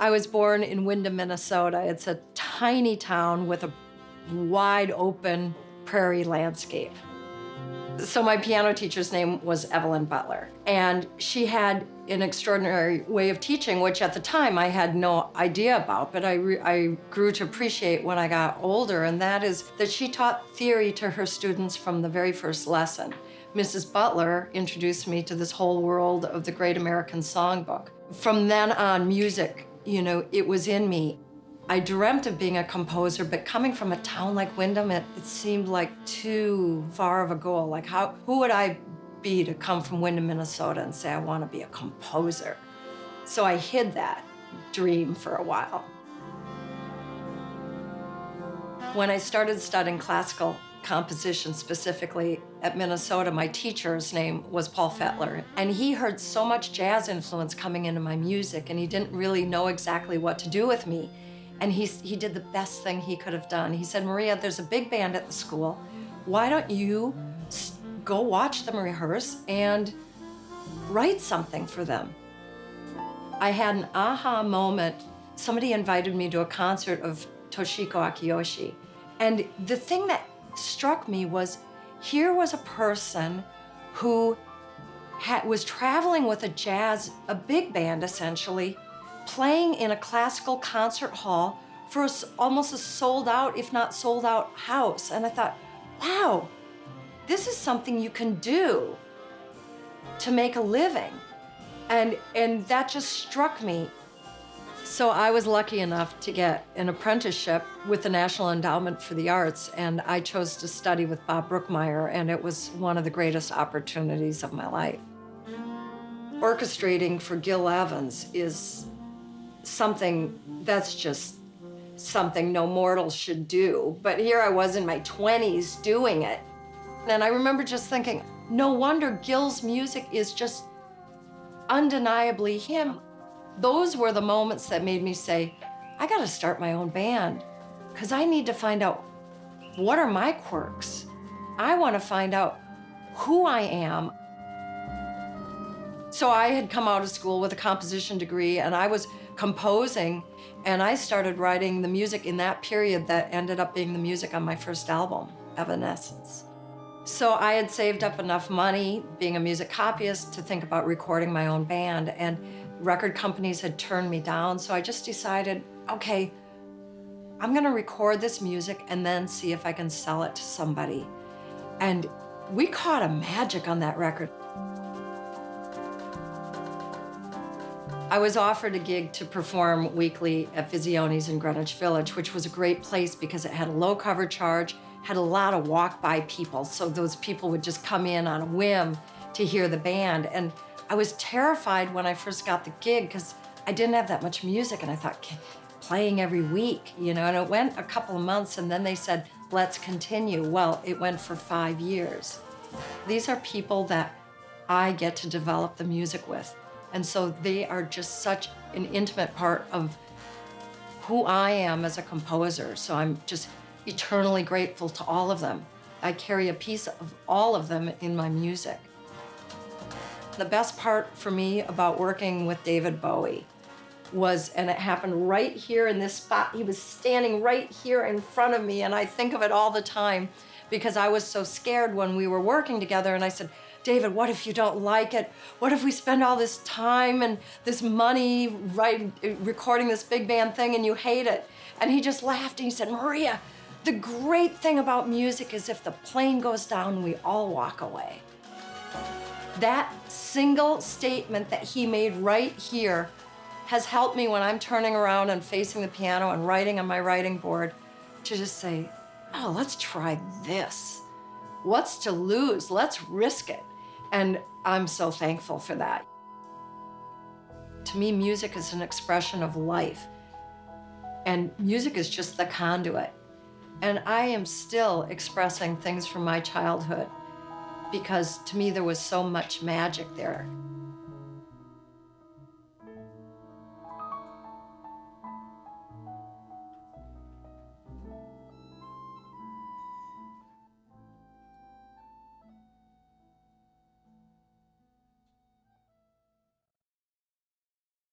I was born in Windham, Minnesota. It's a tiny town with a wide open prairie landscape. So my piano teacher's name was Evelyn Butler, and she had an extraordinary way of teaching, which at the time I had no idea about, but I grew to appreciate when I got older, and that is that she taught theory to her students from the very first lesson. Mrs. Butler introduced me to this whole world of the Great American Songbook. From then on, music, it was in me. I dreamt of being a composer, but coming from a town like Windham, it seemed like too far of a goal. Like, who would I be to come from Windham, Minnesota and say I want to be a composer? So I hid that dream for a while. When I started studying classical composition, specifically at Minnesota, my teacher's name was Paul Fettler, and he heard so much jazz influence coming into my music, and he didn't really know exactly what to do with me. And he did the best thing he could have done. He said, Maria, there's a big band at the school. Why don't you go watch them rehearse and write something for them? I had an aha moment. Somebody invited me to a concert of Toshiko Akiyoshi. And the thing that struck me was, here was a person who was traveling with a big band essentially, playing in a classical concert hall for almost a sold out, if not sold out, house. And I thought, wow, this is something you can do to make a living. And that just struck me. So I was lucky enough to get an apprenticeship with the National Endowment for the Arts, and I chose to study with Bob Brookmeyer, and it was one of the greatest opportunities of my life. Orchestrating for Gil Evans is something that's just something no mortal should do. But here I was in my 20s doing it. And I remember just thinking, no wonder Gil's music is just undeniably him. Those were the moments that made me say, I gotta start my own band, because I need to find out what are my quirks. I wanna find out who I am. So I had come out of school with a composition degree, and I was composing, and I started writing the music in that period that ended up being the music on my first album, Evanescence. So I had saved up enough money, being a music copyist, to think about recording my own band, and record companies had turned me down, so I just decided, okay, I'm gonna record this music and then see if I can sell it to somebody. And we caught a magic on that record. I was offered a gig to perform weekly at Visioni's in Greenwich Village, which was a great place because it had a low cover charge, had a lot of walk-by people, so those people would just come in on a whim to hear the band. And I was terrified when I first got the gig because I didn't have that much music, and I thought, playing every week, and it went a couple of months, and then they said, let's continue. Well, it went for 5 years. These are people that I get to develop the music with. And so they are just such an intimate part of who I am as a composer. So I'm just eternally grateful to all of them. I carry a piece of all of them in my music. The best part for me about working with David Bowie was, and it happened right here in this spot, he was standing right here in front of me, and I think of it all the time because I was so scared when we were working together, and I said, David, what if you don't like it? What if we spend all this time and this money recording this big band thing and you hate it? And he just laughed and he said, Maria, the great thing about music is if the plane goes down, we all walk away. That single statement that he made right here has helped me when I'm turning around and facing the piano and writing on my writing board to just say, oh, let's try this. What's to lose? Let's risk it. And I'm so thankful for that. To me, music is an expression of life. And music is just the conduit. And I am still expressing things from my childhood because to me there was so much magic there.